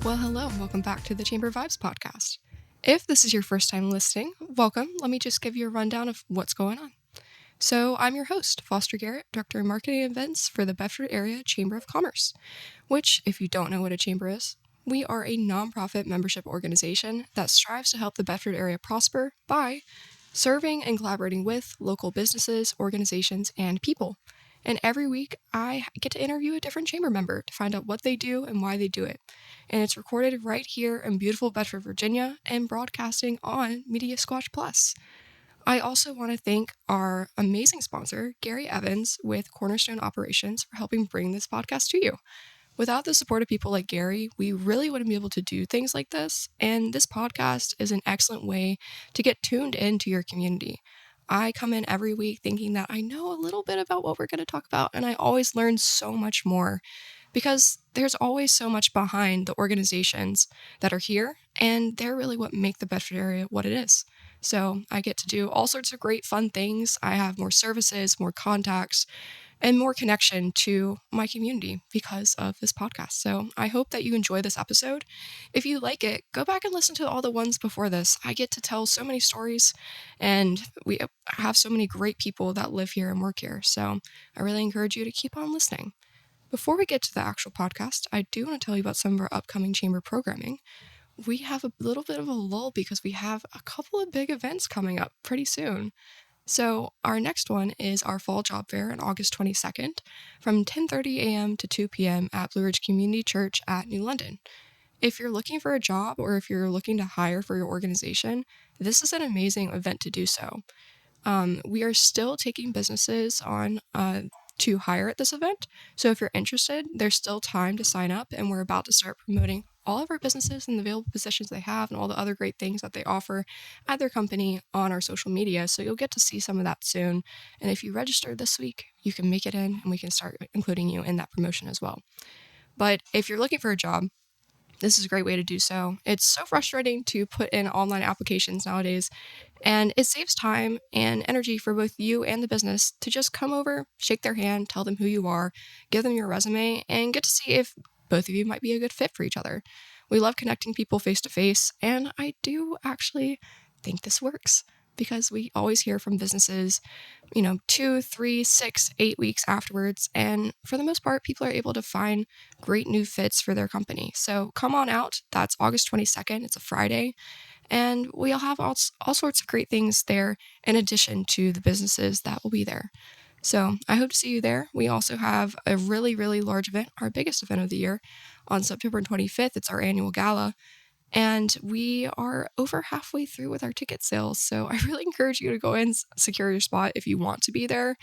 Well, hello, and welcome back to the Chamber Vibes podcast. If this is your first time listening, welcome. Let me just give you a rundown of what's going on. So, I'm your host, Foster Garrett, Director of Marketing and Events for the Bedford Area Chamber of Commerce, which, if you don't know what a chamber is, we are a nonprofit membership organization that strives to help the Bedford area prosper by serving and collaborating with local businesses, organizations, and people. And every week, I get to interview a different chamber member to find out what they do and why they do it. And it's recorded right here in beautiful Bedford, Virginia, and broadcasting on Media Squatch Plus. I also want to thank our amazing sponsor, Gary Evans with Cornerstone Operations, for helping bring this podcast to you. Without the support of people like Gary, we really wouldn't be able to do things like this, and this podcast is an excellent way to get tuned into your community. I come in every week thinking that I know a little bit about what we're going to talk about, and I always learn so much more because there's always so much behind the organizations that are here, and they're really what make the Bedford area what it is. So I get to do all sorts of great fun things. I have more services, more contacts, and more connection to my community because of this podcast. So I hope that you enjoy this episode. If you like it, go back and listen to all the ones before this. I get to tell so many stories, and we have so many great people that live here and work here. So I really encourage you to keep on listening. Before we get to the actual podcast, I do want to tell you about some of our upcoming chamber programming. We have a little bit of a lull because we have a couple of big events coming up pretty soon. So our next one is our Fall Job Fair on August 22nd from 10:30 a.m. to 2 p.m. at Blue Ridge Community Church at New London. If you're looking for a job or if you're looking to hire for your organization, this is an amazing event to do so. We are still taking businesses on to hire at this event. So if you're interested, there's still time to sign up, and we're about to start promoting all of our businesses and the available positions they have and all the other great things that they offer at their company on our social media. So you'll get to see some of that soon. And if you register this week, you can make it in and we can start including you in that promotion as well. But if you're looking for a job, this is a great way to do so. It's so frustrating to put in online applications nowadays, and it saves time and energy for both you and the business to just come over, shake their hand, tell them who you are, give them your resume, and get to see if both of you might be a good fit for each other. We love connecting people face to face, and I do actually think this works because we always hear from businesses, 2, 3, 6, 8 weeks afterwards. And for the most part, people are able to find great new fits for their company. So come on out. That's August 22nd. It's a Friday. And we'll have all sorts of great things there in addition to the businesses that will be there. So I hope to see you there. We also have a really, really large event, our biggest event of the year, on September 25th. It's our annual gala. And we are over halfway through with our ticket sales. So I really encourage you to go and secure your spot if you want to be there.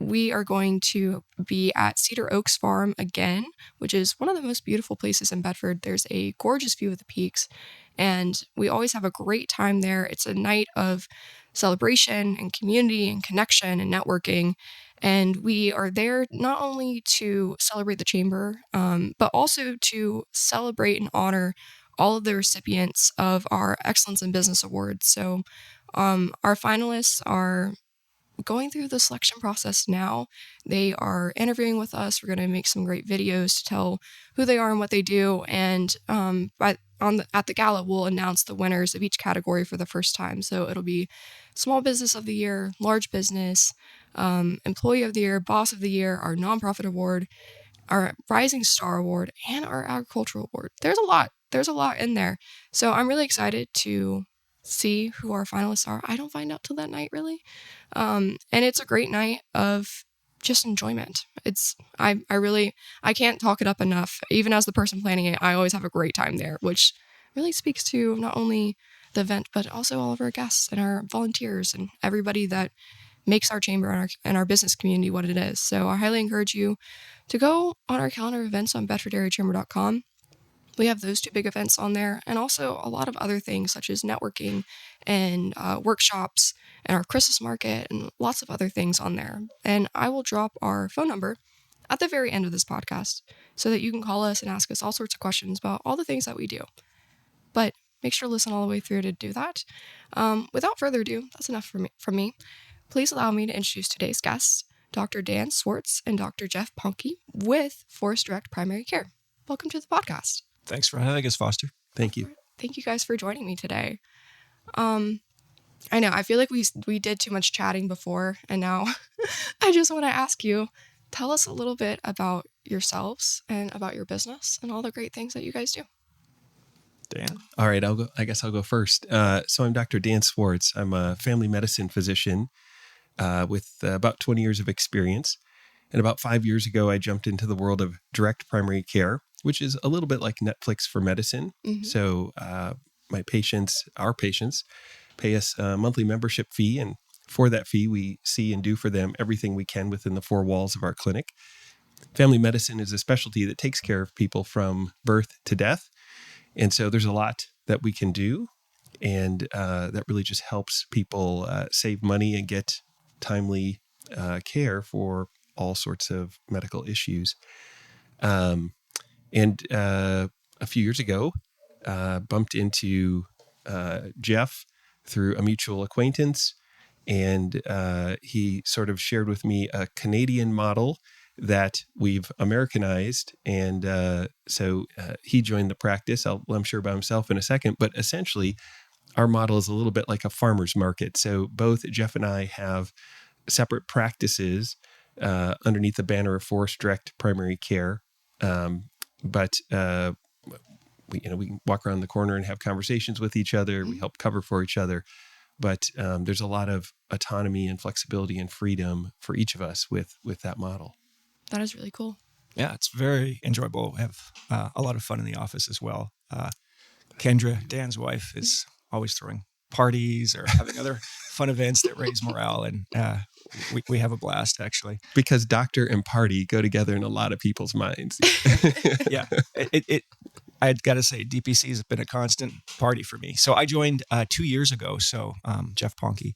We are going to be at Cedar Oaks Farm again, which is one of the most beautiful places in Bedford. There's a gorgeous view of the peaks, and we always have a great time there. It's a night of celebration and community and connection and networking. And we are there not only to celebrate the chamber, but also to celebrate and honor all of the recipients of our Excellence in Business Awards. So our finalists are going through the selection process now. They are interviewing with us. We're going to make some great videos to tell who they are and what they do. And at the gala, we'll announce the winners of each category for the first time. So it'll be Small Business of the Year, Large Business, Employee of the Year, Boss of the Year, our Nonprofit Award, our Rising Star Award, and our Agricultural Award. There's a lot in there. So I'm really excited to see who our finalists are. I don't find out till that night, really. And it's a great night of just enjoyment. I can't talk it up enough. Even as the person planning it, I always have a great time there, which really speaks to not only the event, but also all of our guests and our volunteers and everybody that makes our chamber and our business community what it is. So I highly encourage you to go on our calendar of events on bedfordareachamber.com. We have those two big events on there, and also a lot of other things such as networking and workshops and our Christmas market and lots of other things on there. And I will drop our phone number at the very end of this podcast so that you can call us and ask us all sorts of questions about all the things that we do. But make sure to listen all the way through to do that. Without further ado, that's enough from me. Please allow me to introduce today's guests, Dr. Dan Swartz and Dr. Jeff Ponke with Forest Direct Primary Care. Welcome to the podcast. Thanks for having us, Foster. Thank you. Thank you guys for joining me today. I know, I feel like we did too much chatting before, and now I just want to ask you, tell us a little bit about yourselves and about your business and all the great things that you guys do. Dan? All right, I guess I'll go first. So I'm Dr. Dan Swartz. I'm a family medicine physician with about 20 years of experience. And about 5 years ago, I jumped into the world of direct primary care, which is a little bit like Netflix for medicine. Mm-hmm. So our patients, pay us a monthly membership fee. And for that fee, we see and do for them everything we can within the four walls of our clinic. Family medicine is a specialty that takes care of people from birth to death. And so there's a lot that we can do. And that really just helps people save money and get timely care for all sorts of medical issues. And a few years ago, bumped into Jeff through a mutual acquaintance. And he sort of shared with me a Canadian model that we've Americanized. And so he joined the practice. I'm sure about himself in a second. But essentially, our model is a little bit like a farmer's market. So both Jeff and I have separate practices underneath the banner of Forest Direct Primary Care. But we can walk around the corner and have conversations with each other. We help cover for each other. But there's a lot of autonomy and flexibility and freedom for each of us with that model. That is really cool. Yeah, it's very enjoyable. We have a lot of fun in the office as well. Kendra, Dan's wife, is always throwing parties or having other fun events that raise morale. And we have a blast, actually. Because doctor and party go together in a lot of people's minds. Yeah. I'd got to say, DPC has been a constant party for me. So I joined 2 years ago. So Jeff Ponke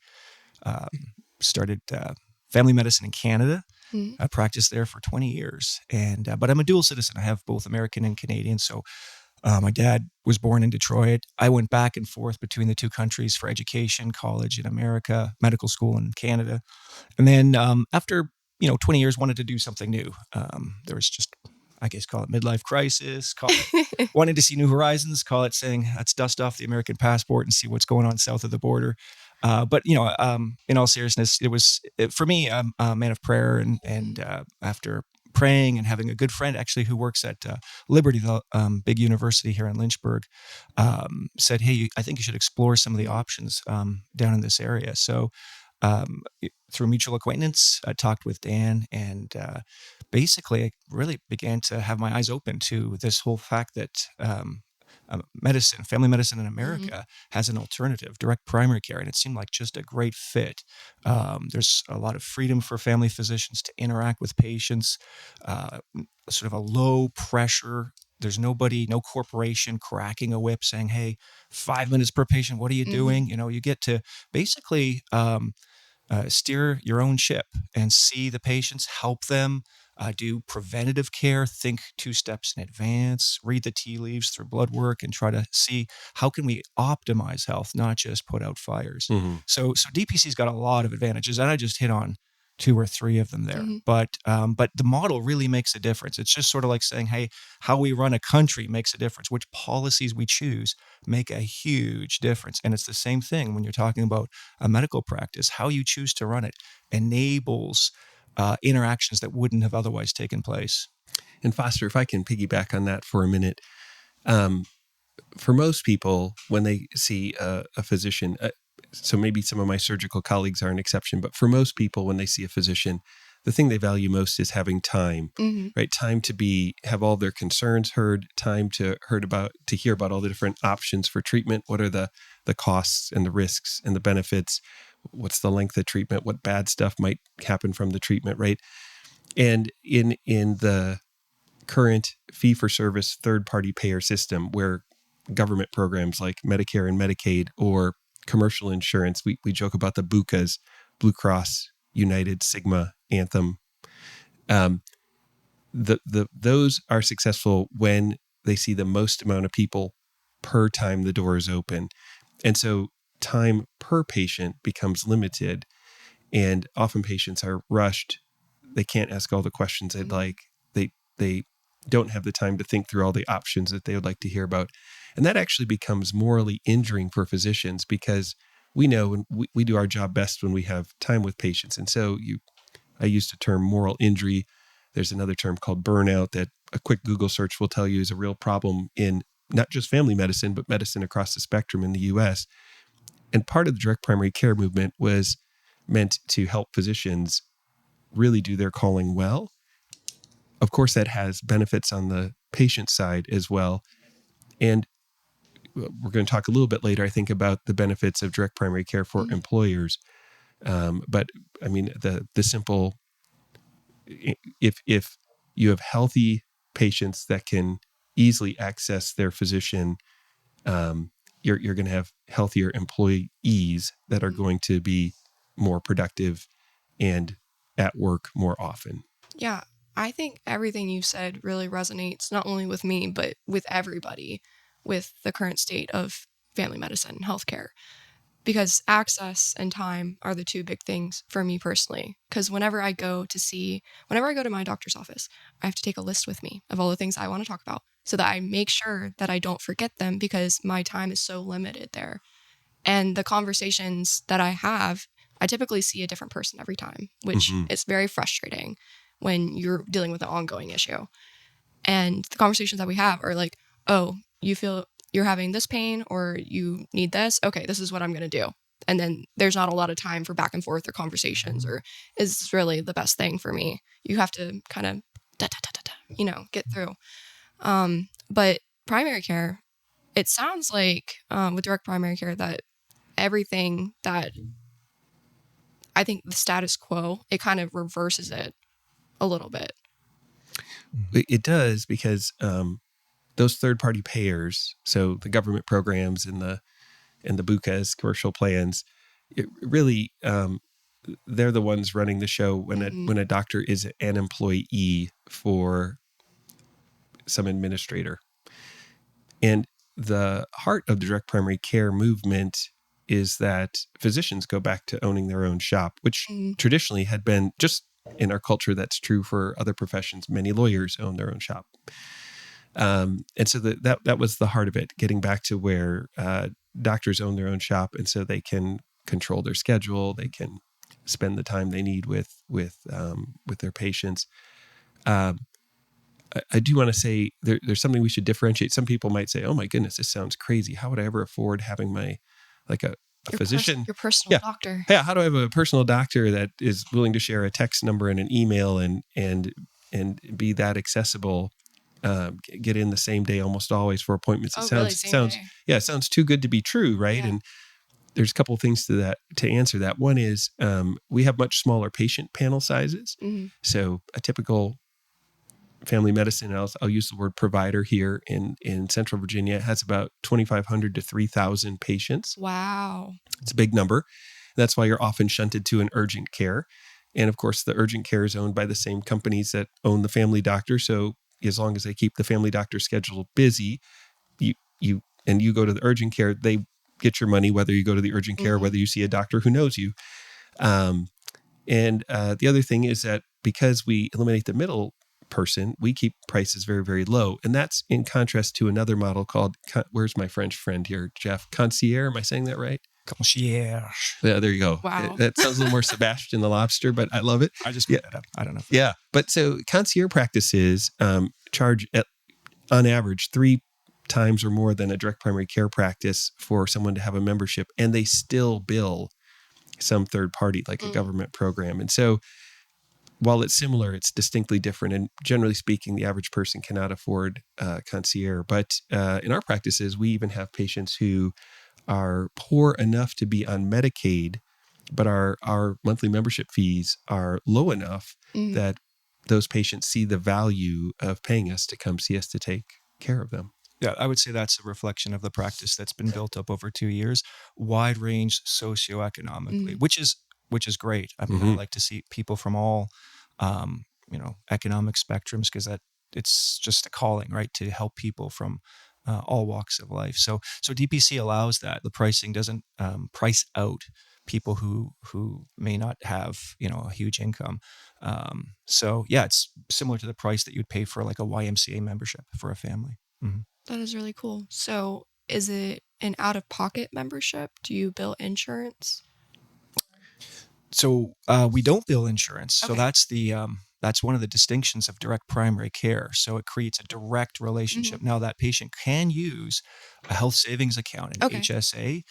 started family medicine in Canada. I practiced there for 20 years. But I'm a dual citizen. I have both American and Canadian. So my dad was born in Detroit. I went back and forth between the two countries for education, college in America, medical school in Canada. And then after 20 years, wanted to do something new. There was just, I guess, call it midlife crisis, call it wanting to see new horizons, call it saying, let's dust off the American passport and see what's going on south of the border. But in all seriousness, for me, I'm a man of prayer. And after praying and having a good friend actually who works at Liberty, the big university here in Lynchburg, said, hey, I think you should explore some of the options down in this area. So through mutual acquaintance, I talked with Dan, and basically I really began to have my eyes open to this whole fact that family medicine in America has an alternative, direct primary care, and it seemed like just a great fit. There's a lot of freedom for family physicians to interact with patients, sort of a low pressure. There's nobody, no corporation cracking a whip saying, hey, 5 minutes per patient, what are you doing? You get to basically steer your own ship and see the patients, help them, do preventative care, think 2 steps in advance, read the tea leaves through blood work, and try to see how can we optimize health, not just put out fires. So DPC's got a lot of advantages, and I just hit on 2 or 3 of them there. But the model really makes a difference. It's just sort of like saying, hey, how we run a country makes a difference. Which policies we choose make a huge difference. And it's the same thing when you're talking about a medical practice. How you choose to run it enables interactions that wouldn't have otherwise taken place. And Foster, if I can piggyback on that for a minute, for most people, when they see a physician, so maybe some of my surgical colleagues are an exception, but for most people, when they see a physician, the thing they value most is having time, right? Time to have all their concerns heard, time to hear about all the different options for treatment. What are the costs and the risks and the benefits? What's the length of treatment? What bad stuff might happen from the treatment, right? And in the current fee-for-service third-party payer system, where government programs like Medicare and Medicaid or commercial insurance, we joke about the BUCAs, Blue Cross, United, Sigma, Anthem. Those are successful when they see the most amount of people per time the door is open. And so time per patient becomes limited, and often patients are rushed. They can't ask all the questions they'd like. They don't have the time to think through all the options that they would like to hear about. And that actually becomes morally injuring for physicians, because we know and we do our job best when we have time with patients. And so I used the term moral injury. There's another term called burnout that a quick Google search will tell you is a real problem in not just family medicine, but medicine across the spectrum in the US. And part of the direct primary care movement was meant to help physicians really do their calling well. Of course, that has benefits on the patient side as well. And we're going to talk a little bit later, I think, about the benefits of direct primary care for employers. But I mean, the simple, if you have healthy patients that can easily access their physician, you're going to have healthier employees that are going to be more productive and at work more often. Yeah, I think everything you said really resonates not only with me, but with everybody with the current state of family medicine and healthcare. Because access and time are the two big things for me personally. Because whenever I go to my doctor's office, I have to take a list with me of all the things I want to talk about so that I make sure that I don't forget them, because my time is so limited there. And the conversations that I have, I typically see a different person every time, which is very frustrating when you're dealing with an ongoing issue. And the conversations that we have are like, oh, you feel you're having this pain or you need this. Okay, this is what I'm going to do. And then there's not a lot of time for back and forth or conversations, or is this really the best thing for me? You have to kind of, get through. But primary care, it sounds like with direct primary care that everything that I think the status quo, it kind of reverses it a little bit. It does, because those third-party payers, so the government programs and the BUCAs, commercial plans, it really they're the ones running the show when a doctor is an employee for some administrator. And the heart of the direct primary care movement is that physicians go back to owning their own shop, which traditionally had been just in our culture. That's true for other professions. Many lawyers own their own shop. And so that was the heart of it, getting back to where doctors own their own shop, and so they can control their schedule. They can spend the time they need with their patients. I do want to say there's something we should differentiate. Some people might say, "Oh my goodness, this sounds crazy. How would I ever afford having my a physician, your personal doctor?" Yeah, how do I have a personal doctor that is willing to share a text number and an email and be that accessible? Get in the same day almost always for appointments. It sounds too good to be true, right? Yeah. And there's a couple of things to answer that. One is we have much smaller patient panel sizes. So a typical family medicine, I'll use the word provider here in Central Virginia, has about 2,500 to 3,000 patients. Wow. It's a big number. That's why you're often shunted to an urgent care. And of course, the urgent care is owned by the same companies that own the family doctor. So as long as they keep the family doctor schedule busy, you go to the urgent care, they get your money, whether you go to the urgent care, or whether you see a doctor who knows you. And the other thing is that because we eliminate the middle person, we keep prices very, very low. And that's in contrast to another model called, where's my French friend here, Jeff? Concierge, am I saying that right? Concierge. Yeah, there you go. Wow. That sounds a little more Sebastian the Lobster, but I love it. I just made that up. I don't know. Yeah. But so concierge practices charge on average 3 times or more than a direct primary care practice for someone to have a membership, and they still bill some third party like a government program. And so while it's similar, it's distinctly different. And generally speaking, the average person cannot afford concierge. But in our practices, we even have patients who are poor enough to be on Medicaid, but our monthly membership fees are low enough that those patients see the value of paying us to come see us to take care of them. Yeah, I would say that's a reflection of the practice that's been built up over 2 years, wide range socioeconomically, which is great. I mean, I like to see people from all, economic spectrums, because it's just a calling, right, to help people from all walks of life. So DPC allows that. The pricing doesn't price out people who may not have, a huge income. So yeah, it's similar to the price that you'd pay for like a YMCA membership for a family. Mhm. That is really cool. So, is it an out-of-pocket membership? Do you bill insurance? So we don't bill insurance. So Okay. that's one of the distinctions of direct primary care. So it creates a direct relationship. Now that patient can use a health savings account, an Okay. HSA.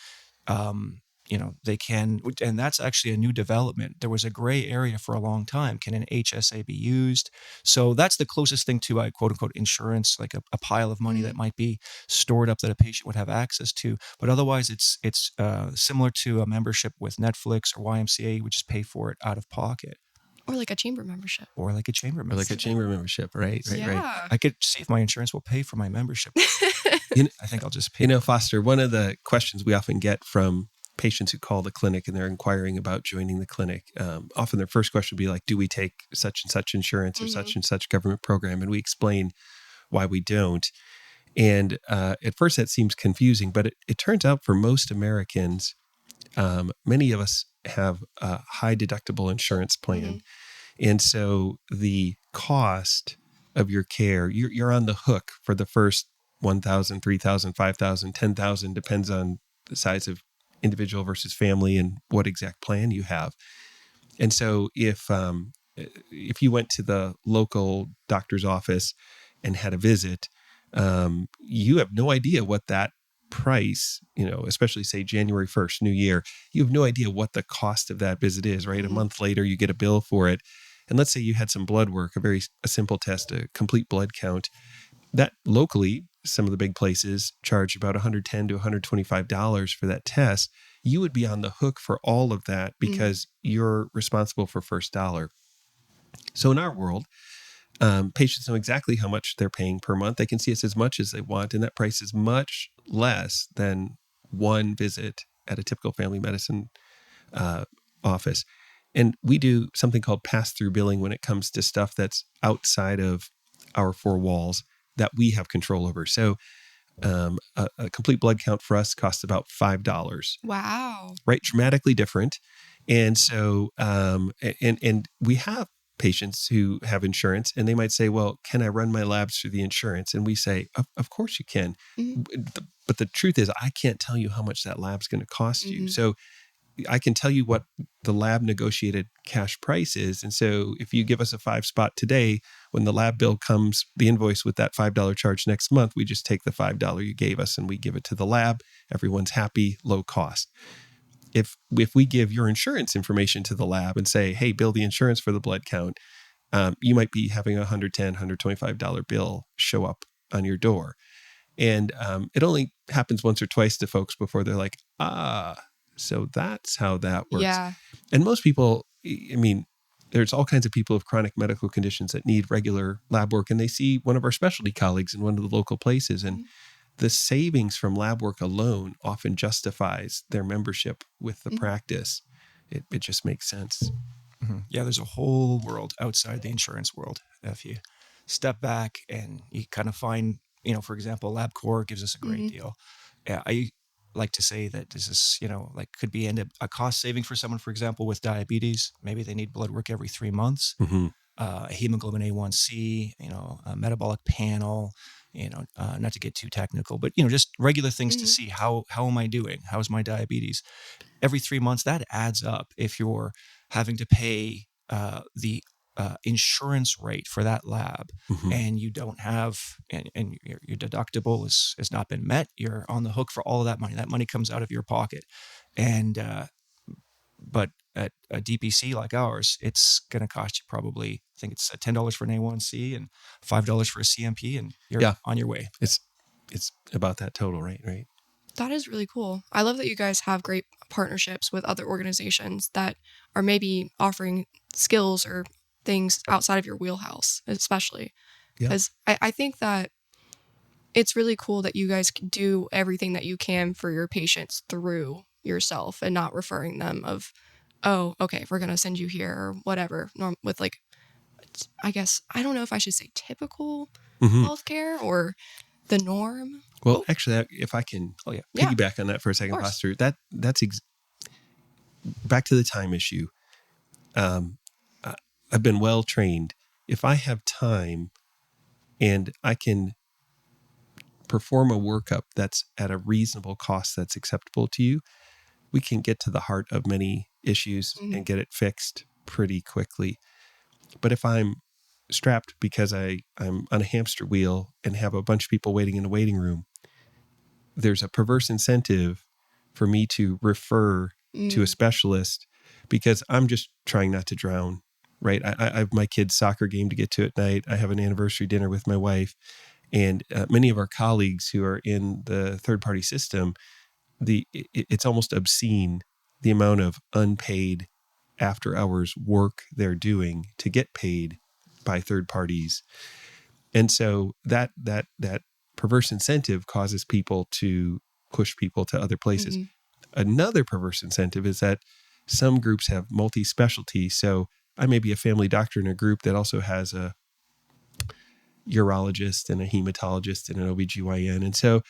They can, and that's actually a new development. There was a gray area for a long time. Can an HSA be used? So that's the closest thing to a quote unquote insurance, like a pile of money that might be stored up that a patient would have access to. But otherwise, it's similar to a membership with Netflix or YMCA. You would just pay for it out of pocket, Or like a chamber membership. or like a chamber Or membership. like a chamber membership, right? Yeah. I could see if my insurance will pay for my membership. You know, I think I'll just pay. Foster, one of the questions we often get from patients who call the clinic and they're inquiring about joining the clinic, often their first question would be like, do we take such and such insurance or such and such government program? And we explain why we don't. And at first that seems confusing, but it turns out for most Americans, many of us have a high deductible insurance plan. And so the cost of your care, you're on the hook for the first 1,000, 3,000, 5,000, 10,000, depends on the size of individual versus family and what exact plan you have. And so if you went to the local doctor's office and had a visit, you have no idea what that price, especially say January 1st, New Year, you have no idea what the cost of that visit is, right? A month later, you get a bill for it. And let's say you had some blood work, a simple test, a complete blood count. That locally, some of the big places charge about $110 to $125 for that test. You would be on the hook for all of that because you're responsible for first dollar. So in our world, patients know exactly how much they're paying per month. They can see us as much as they want, and that price is much less than one visit at a typical family medicine office. And we do something called pass-through billing when it comes to stuff that's outside of our four walls that we have control over. So a complete blood count for us costs about $5. Wow. Right? Dramatically different. And so, and we have patients who have insurance and they might say, well, can I run my labs through the insurance? And we say, of course you can. But the truth is, I can't tell you how much that lab's going to cost you. So I can tell you what the lab negotiated cash price is. And so if you give us a 5-spot today, when the lab bill comes, the invoice with that $5 charge next month, we just take the $5 you gave us and we give it to the lab. Everyone's happy, low cost. If we give your insurance information to the lab and say, hey, bill the insurance for the blood count, you might be having a $110, $125 bill show up on your door. And it only happens once or twice to folks before they're like, so that's how that works. Yeah. And most people, I mean, there's all kinds of people with chronic medical conditions that need regular lab work, and they see one of our specialty colleagues in one of the local places. And the savings from lab work alone often justifies their membership with the practice. It just makes sense. Yeah, there's a whole world outside the insurance world. If you step back and you kind of find, for example, LabCorp gives us a great deal. Yeah, I like to say that this is, could be a cost saving for someone, for example, with diabetes. Maybe they need blood work every 3 months, a hemoglobin A1C, a metabolic panel, not to get too technical, but, just regular things to see how am I doing? How's my diabetes? Every 3 months, that adds up. If you're having to pay the insurance rate for that lab and you don't have, and your deductible has not been met, you're on the hook for all of that money. That money comes out of your pocket. And, but at a DPC like ours, it's going to cost you probably, I think it's $10 for an A1C and $5 for a CMP, and you're on your way. It's about that total, right? Right. That is really cool. I love that you guys have great partnerships with other organizations that are maybe offering skills or things outside of your wheelhouse, especially. Because I think that it's really cool that you guys can do everything that you can for your patients through yourself and not referring them of, oh, okay, we're going to send you here or whatever, with like, I guess, I don't know if I should say typical healthcare or the norm. Well, actually, if I can piggyback on that for a second, Foster, that's back to the time issue. I've been well trained. If I have time and I can perform a workup that's at a reasonable cost that's acceptable to you, we can get to the heart of many issues and get it fixed pretty quickly. But if I'm strapped because I'm on a hamster wheel and have a bunch of people waiting in a waiting room, there's a perverse incentive for me to refer to a specialist because I'm just trying not to drown, right? I have my kid's soccer game to get to at night. I have an anniversary dinner with my wife. And many of our colleagues who are in the third-party system, it's almost obscene the amount of unpaid after-hours work they're doing to get paid by third parties. And so that perverse incentive causes people to push people to other places. Another perverse incentive is that some groups have multi-specialty. So I may be a family doctor in a group that also has a urologist and a hematologist and an OBGYN. And so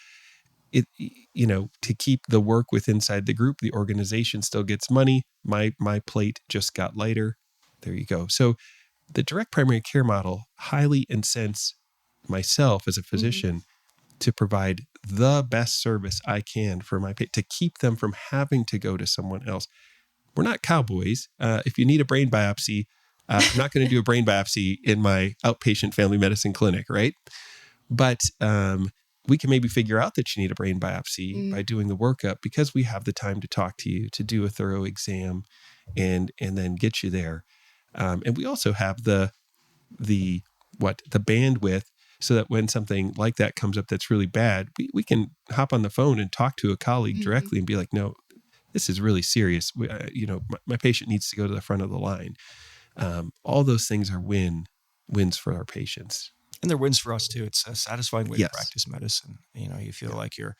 to keep the work with inside the group, the organization still gets money. My plate just got lighter. There you go. So the direct primary care model highly incents myself as a physician to provide the best service I can for my patient, to keep them from having to go to someone else. We're not cowboys. If you need a brain biopsy, I'm not going to do a brain biopsy in my outpatient family medicine clinic, right? But we can maybe figure out that you need a brain biopsy by doing the workup because we have the time to talk to you, to do a thorough exam, and then get you there. And we also have the bandwidth so that when something like that comes up that's really bad, we can hop on the phone and talk to a colleague directly and be like, no, this is really serious. My patient needs to go to the front of the line. All those things are wins for our patients. And they're wins for us too. It's a satisfying way to practice medicine. You feel like you're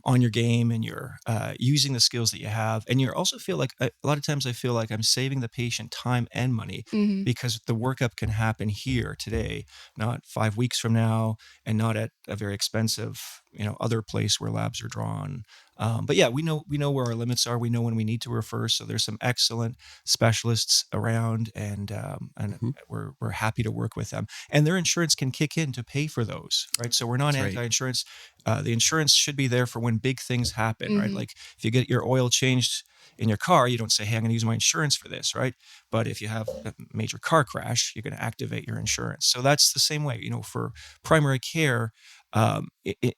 on your game and you're using the skills that you have. And you also feel like a lot of times I feel like I'm saving the patient time and money because the workup can happen here today, not 5 weeks from now, and not at a very expensive, other place where labs are drawn. But yeah, we know where our limits are. We know when we need to refer. So there's some excellent specialists around, and we're happy to work with them. And their insurance can kick in to pay for those, right? So we're not anti-insurance. The insurance should be there for when big things happen, right? Like if you get your oil changed in your car, you don't say, hey, I'm going to use my insurance for this, right? But if you have a major car crash, you're going to activate your insurance. So that's the same way, for primary care.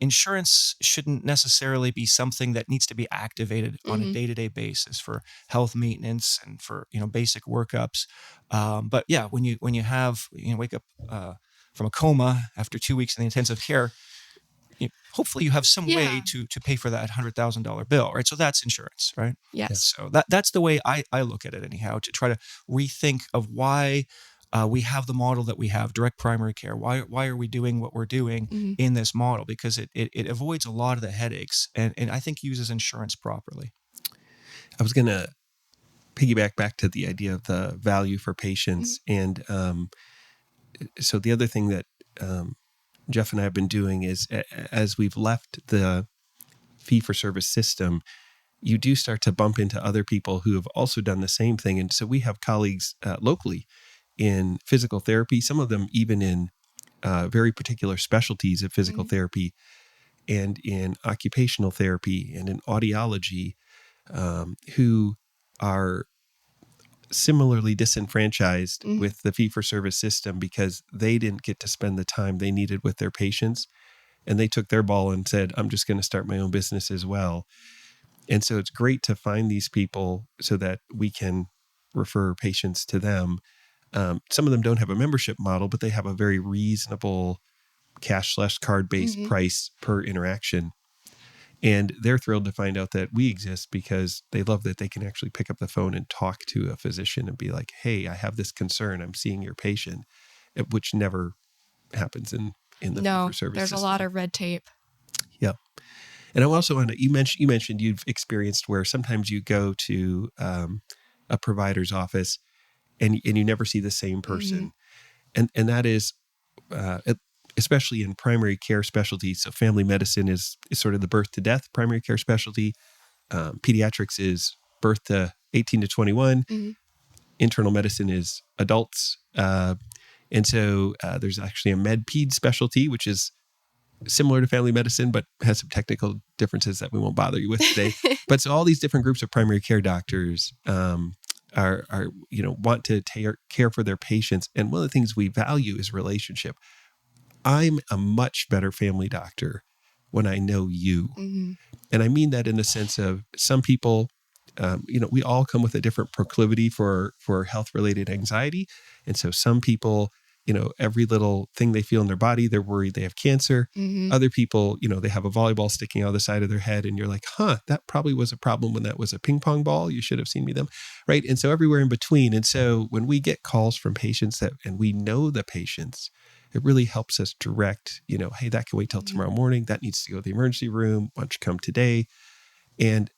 Insurance shouldn't necessarily be something that needs to be activated on a day-to-day basis for health maintenance and for basic workups. But yeah, when you wake up from a coma after 2 weeks in the intensive care, hopefully you have some way to pay for that $100,000 bill, right? So that's insurance, right? Yes. So that's the way I look at it anyhow, to try to rethink of why we have the model that we have, direct primary care. Why are we doing what we're doing in this model? Because it avoids a lot of the headaches and I think uses insurance properly. I was going to piggyback back to the idea of the value for patients. And so the other thing that Jeff and I have been doing is, as we've left the fee-for-service system, you do start to bump into other people who have also done the same thing. And so we have colleagues locally in physical therapy, some of them even in very particular specialties of physical therapy, and in occupational therapy and in audiology, who are similarly disenfranchised with the fee-for-service system because they didn't get to spend the time they needed with their patients. And they took their ball and said, I'm just going to start my own business as well. And so it's great to find these people so that we can refer patients to them. Some of them don't have a membership model, but they have a very reasonable cash/card-based price per interaction. And they're thrilled to find out that we exist because they love that they can actually pick up the phone and talk to a physician and be like, hey, I have this concern. I'm seeing your patient, which never happens in the fee-for-service there's system. a lot of red tape. Yep. And I also want to, you mentioned you've experienced where sometimes you go to a provider's office and you never see the same person. And that is, especially in primary care specialties. So family medicine is sort of the birth to death primary care specialty. Pediatrics is birth to 18 to 21. Mm-hmm. Internal medicine is adults. And so there's actually a med ped specialty, which is similar to family medicine, but has some technical differences that we won't bother you with today. But so all these different groups of primary care doctors are want to care for their patients. And one of the things we value is relationship. I'm a much better family doctor when I know you. Mm-hmm. And I mean that in the sense of some people, we all come with a different proclivity for health-related anxiety. And so some people, every little thing they feel in their body, they're worried they have cancer. Mm-hmm. Other people, they have a volleyball sticking out of the side of their head and you're like, that probably was a problem when that was a ping pong ball. You should have seen me them. Right. And so everywhere in between. And so when we get calls from patients and we know the patients, it really helps us direct, hey, that can wait till tomorrow morning. That needs to go to the emergency room. Why don't you come today?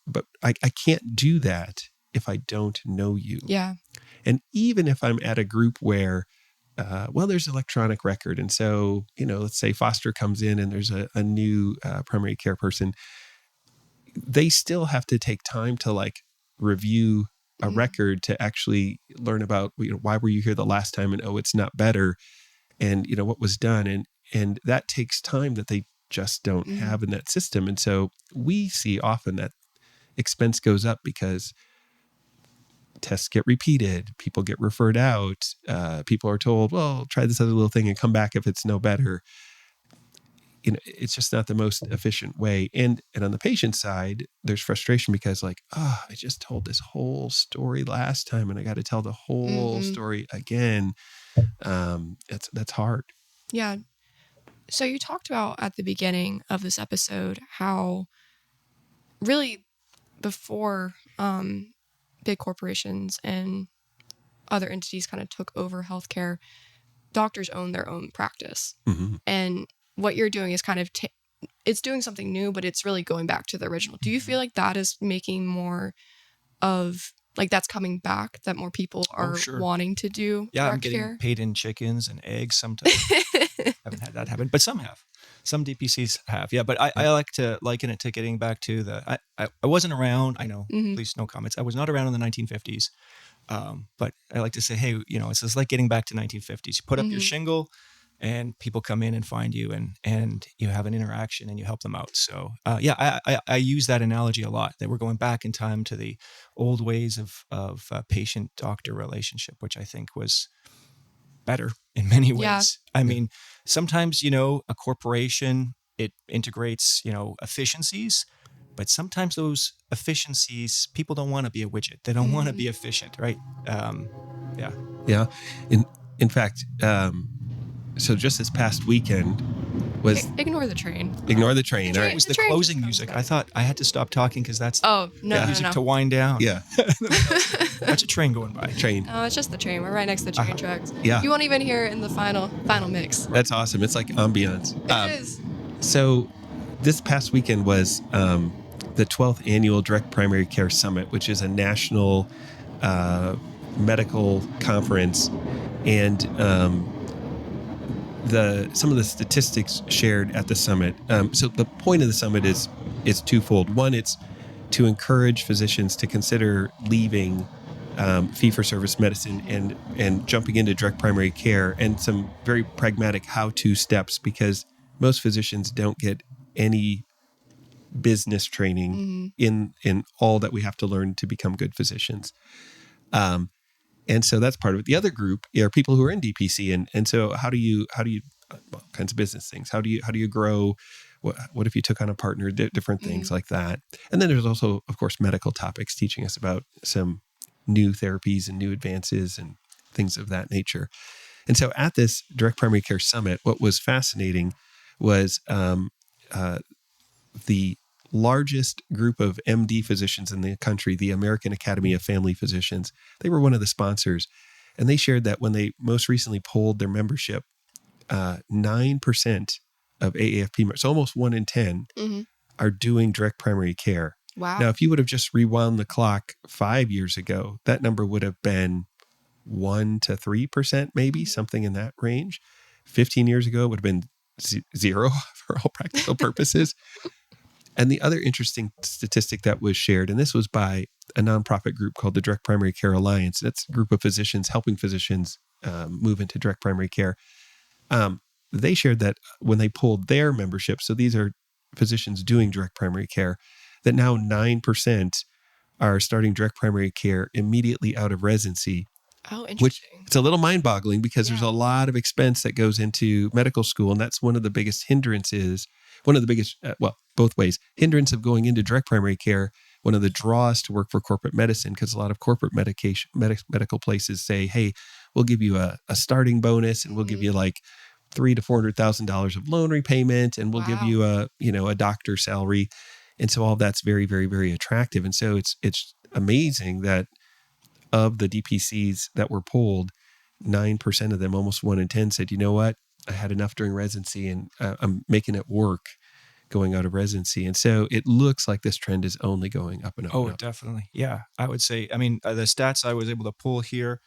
But I can't do that if I don't know you. Yeah. And even if I'm at a group where, there's electronic record. And so, let's say Foster comes in and there's a new primary care person, they still have to take time to review a record to actually learn about, why were you here the last time? And, it's not better. And, what was done. And that takes time that they just don't have in that system. And so we see often that expense goes up because tests get repeated, people get referred out, people are told, well, try this other little thing and come back if it's no better. It's just not the most efficient way. And on the patient side, there's frustration because I just told this whole story last time and I got to tell the whole story again. That's hard. Yeah. So you talked about at the beginning of this episode how really before big corporations and other entities kind of took over healthcare, doctors own their own practice. Mm-hmm. And what you're doing is kind of, it's doing something new, but it's really going back to the original. Do you feel like that is making more of, that's coming back, that more people are wanting to do I'm direct getting care? paid in chickens and eggs sometimes. Haven't had that happen, but some have. Some DPCs have. Yeah, but I like to liken it to getting back to I wasn't around. I know, please no comments. I was not around in the 1950s. But I like to say, hey, it's like getting back to 1950s. You put up your shingle and people come in and find you and you have an interaction and you help them out. So I use that analogy a lot, that we're going back in time to the old ways of patient-doctor relationship, which I think was better in many ways. Yeah. I mean, sometimes, a corporation, it integrates, efficiencies, but sometimes those efficiencies, people don't want to be a widget. They don't want to be efficient, right? Yeah. In fact, so just this past weekend was... Ignore the train. Ignore the train. All right. It was the closing music. I thought I had to stop talking because that's music to wind down. Yeah. That's a train going by. Train. No, it's just the train. We're right next to the train tracks. Yeah. You won't even hear it in the final mix. That's awesome. It's like ambiance. It is. So this past weekend was the 12th annual Direct Primary Care Summit, which is a national medical conference. And some of the statistics shared at the summit. So the point of the summit is twofold. One, it's to encourage physicians to consider leaving fee-for-service medicine and jumping into direct primary care, and some very pragmatic how-to steps, because most physicians don't get any business training in all that we have to learn to become good physicians. And so that's part of it. The other group are people who are in DPC, and so how do you all kinds of business things? How do you grow? What if you took on a partner? Different things like that. And then there's also, of course, medical topics, teaching us about some new therapies and new advances and things of that nature. And so at this Direct Primary Care Summit, what was fascinating was the largest group of MD physicians in the country, the American Academy of Family Physicians. They were one of the sponsors, and they shared that when they most recently polled their membership, 9% of AAFP members, so almost 1 in 10, are doing direct primary care. Wow. Now, if you would have just rewound the clock 5 years ago, that number would have been 1 to 3%, maybe something in that range. 15 years ago, it would have been zero for all practical purposes. And the other interesting statistic that was shared, and this was by a nonprofit group called the Direct Primary Care Alliance. That's a group of physicians helping physicians move into direct primary care. They shared that when they pulled their membership, so these are physicians doing direct primary care, that now 9% are starting direct primary care immediately out of residency, Oh, which interesting. it's a little mind-boggling because there's Yeah. a lot of expense that goes into medical school, and that's one of the biggest hindrances, one of the biggest, both ways, hindrance of going into direct primary care, one of the draws to work for corporate medicine, because a lot of corporate medical places say, hey, we'll give you a starting bonus, and we'll give you like $300,000 to $400,000 of loan repayment, and we'll give you a doctor salary. And so all that's very, very, very attractive. And so it's amazing that of the DPCs that were pulled, 9% of them, almost 1 in 10, said, you know what, I had enough during residency and I'm making it work going out of residency. And so it looks like this trend is only going up and up. Oh, and up. definitely. Yeah. I would say, the stats I was able to pull here,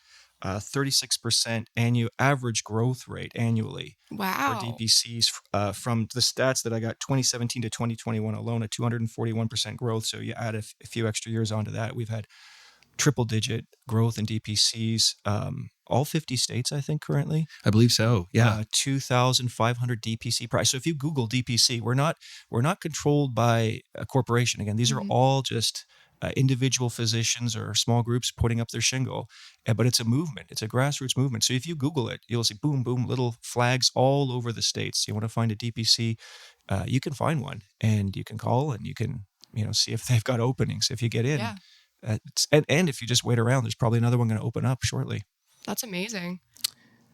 36% annual average growth rate annually Wow. for DPCs from the stats that I got 2017 to 2021 alone, a 241% growth. So you add a few extra years onto that. We've had triple digit growth in DPCs, all 50 states, I think, currently. I believe so. Yeah. 2,500 DPC price. So if you Google DPC, we're not controlled by a corporation. Again, these are all just individual physicians or small groups putting up their shingle, but it's a movement. It's a grassroots movement. So if you Google it, you'll see boom, boom, little flags all over the states. You want to find a DPC, you can find one, and you can call, and you can see if they've got openings. If you get in. Yeah. And if you just wait around, there's probably another one going to open up shortly. That's amazing.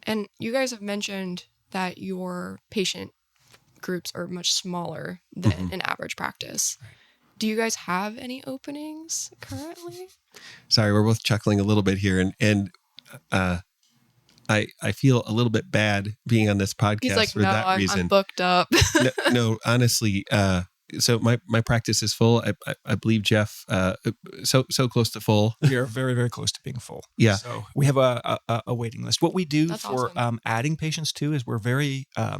And you guys have mentioned that your patient groups are much smaller than an average practice. Right. Do you guys have any openings currently? Sorry, we're both chuckling a little bit here, and I feel a little bit bad being on this podcast. He's like, for no, that reason. I'm booked up. no, honestly. So my practice is full. I believe Jeff, so close to full. We are very, very close to being full. Yeah. So we have a waiting list. What we do That's for awesome. adding patients too is we're very, how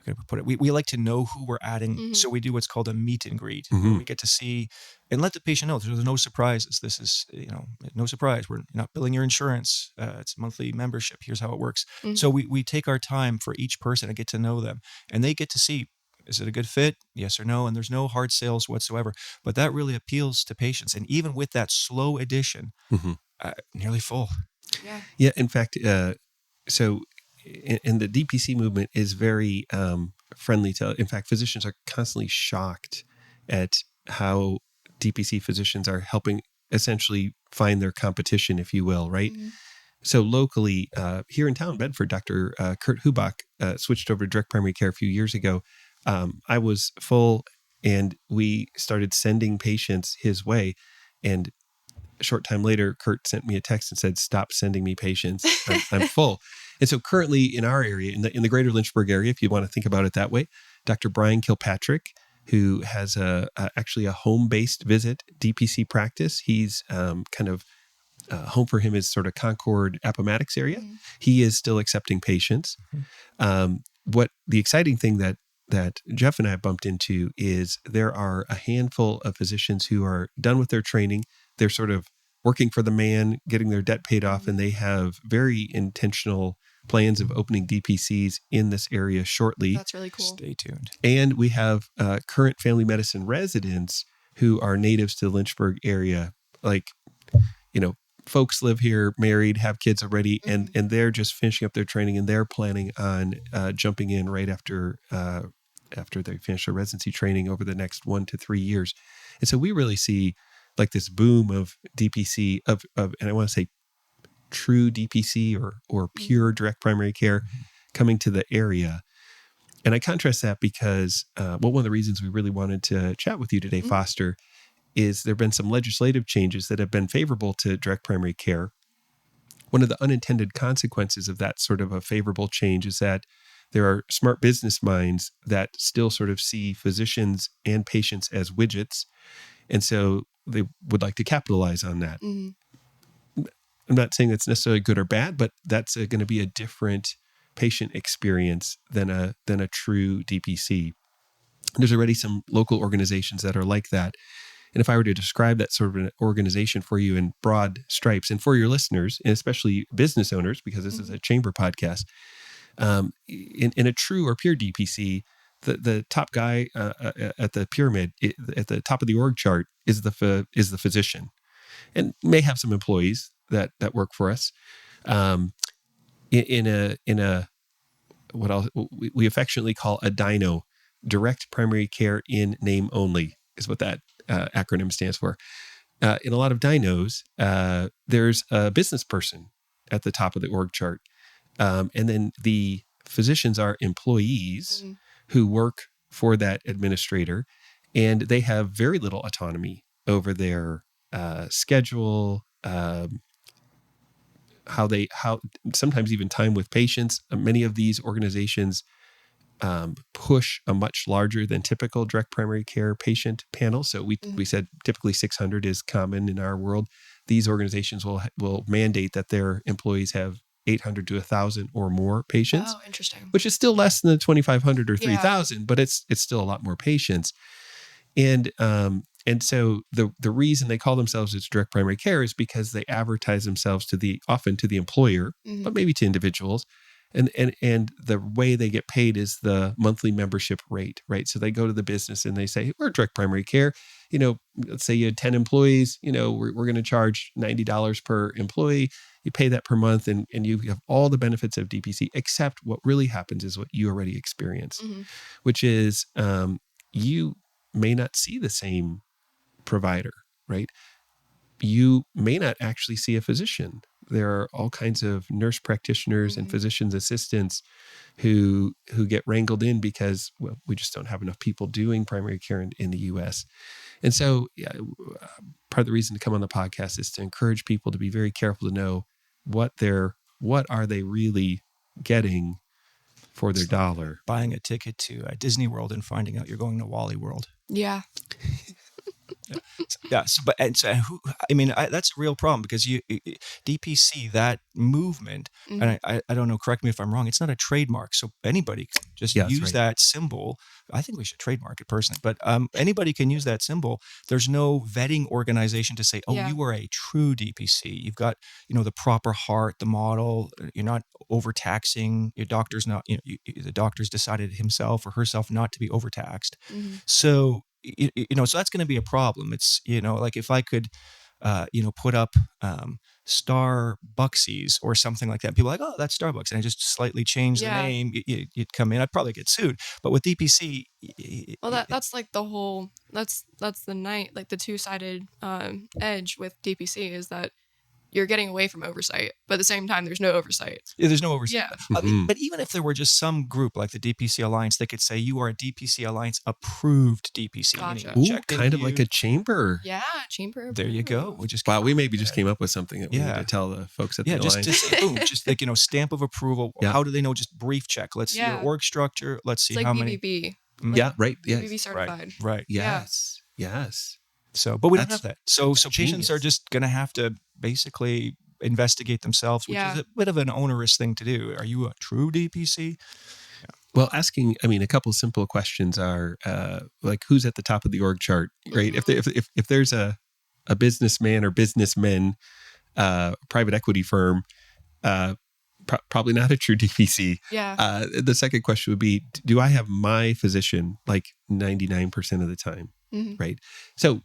can I put it? We like to know who we're adding. So we do what's called a meet and greet. Where we get to see and let the patient know there's no surprises. This is, no surprise. We're not billing your insurance. It's a monthly membership. Here's how it works. So we take our time for each person to get to know them, and they get to see, is it a good fit? Yes or no? And there's no hard sales whatsoever. But that really appeals to patients. And even with that slow addition, nearly full. Yeah. Yeah. In fact, so in the DPC movement is very friendly to. In fact, physicians are constantly shocked at how DPC physicians are helping essentially find their competition, if you will, right? So locally, here in town, Bedford, Dr. Kurt Hubach switched over to direct primary care a few years ago. I was full, and we started sending patients his way. And a short time later, Kurt sent me a text and said, "Stop sending me patients. I'm full." And so currently in our area, in the greater Lynchburg area, if you want to think about it that way, Dr. Brian Kilpatrick, who has actually a home-based visit DPC practice. He's kind of home for him is sort of Concord, Appomattox area. He is still accepting patients. What the exciting thing that Jeff and I bumped into is there are a handful of physicians who are done with their training. They're sort of working for the man, getting their debt paid off, and they have very intentional plans of opening DPCs in this area shortly. That's really cool. Stay tuned. And we have current family medicine residents who are natives to the Lynchburg area. Like, folks live here, married, have kids already, and they're just finishing up their training, and they're planning on jumping in right after they finish their residency training over the next 1 to 3 years. And so we really see like this boom of DPC of and I want to say true DPC or pure direct primary care coming to the area. And I contrast that because one of the reasons we really wanted to chat with you today, Foster, is there have been some legislative changes that have been favorable to direct primary care. One of the unintended consequences of that sort of a favorable change is that there are smart business minds that still sort of see physicians and patients as widgets. And so they would like to capitalize on that. I'm not saying that's necessarily good or bad, but that's going to be a different patient experience than a true DPC. There's already some local organizations that are like that. And if I were to describe that sort of an organization for you in broad stripes, and for your listeners, and especially business owners, because this is a chamber podcast, in a true or pure DPC, the top guy at the pyramid, at the top of the org chart, is the physician, and may have some employees that work for us. In a what we affectionately call a DINO, direct primary care in name only, is what that acronym stands for. In a lot of DINOs, there's a business person at the top of the org chart, and then the physicians are employees who work for that administrator, and they have very little autonomy over their schedule, how sometimes even time with patients. Many of these organizations push a much larger than typical direct primary care patient panel. So we said typically 600 is common in our world. These organizations will mandate that their employees have 800 to 1,000 or more patients. Oh, interesting. Which is still less than the 2,500 or 3,000, but it's still a lot more patients. And so the reason they call themselves as direct primary care is because they advertise themselves often to the employer, but maybe to individuals. And the way they get paid is the monthly membership rate, right? So they go to the business and they say, we're direct primary care. Let's say you had 10 employees, we're going to charge $90 per employee. You pay that per month, and you have all the benefits of DPC, except what really happens is what you already experienced, which is you may not see the same provider, right? You may not actually see a physician. There are all kinds of nurse practitioners and physician's assistants who get wrangled in because, well, we just don't have enough people doing primary care in the U.S. And so part of the reason to come on the podcast is to encourage people to be very careful to know what are they really getting for their dollar. Buying a ticket to Disney World and finding out you're going to Wally World. Yeah. Yeah. So, that's a real problem because DPC, that movement, and I don't know, correct me if I'm wrong, it's not a trademark. So anybody can just use that symbol. I think we should trademark it personally, but anybody can use that symbol. There's no vetting organization to say, you are a true DPC. You've got, the proper heart, the model. You're not overtaxing. Your doctor's not, the doctor's decided himself or herself not to be overtaxed. So, so that's going to be a problem. It's, like if I could, put up Starbucksies or something like that, people are like, oh, that's Starbucks. And I just slightly change the name. You'd come in. I'd probably get sued. But with DPC, well, that's like the whole, that's the two-sided edge with DPC is that you're getting away from oversight, but at the same time, there's no oversight. Yeah, there's no oversight. Yeah. But even if there were just some group like the DPC Alliance, they could say you are a DPC Alliance approved DPC. Gotcha. Ooh, kind of like a chamber. Yeah, chamber. There you go. We maybe just came up with something that we need to tell the folks at the Alliance. Just like, stamp of approval. Yeah. How do they know? Just brief check. Let's see your org structure. Let's see how many. BBB. Right. Yes. BBB certified. Right. Yes. Yeah. Yes. So, but we don't have that. So patients are just going to have to basically investigate themselves, which is a bit of an onerous thing to do. Are you a true DPC? Yeah. Well, asking, a couple simple questions are like, who's at the top of the org chart, right? If there's a businessman or businessmen, private equity firm, probably not a true DPC. Yeah. The second question would be, do I have my physician like 99% of the time? Right. So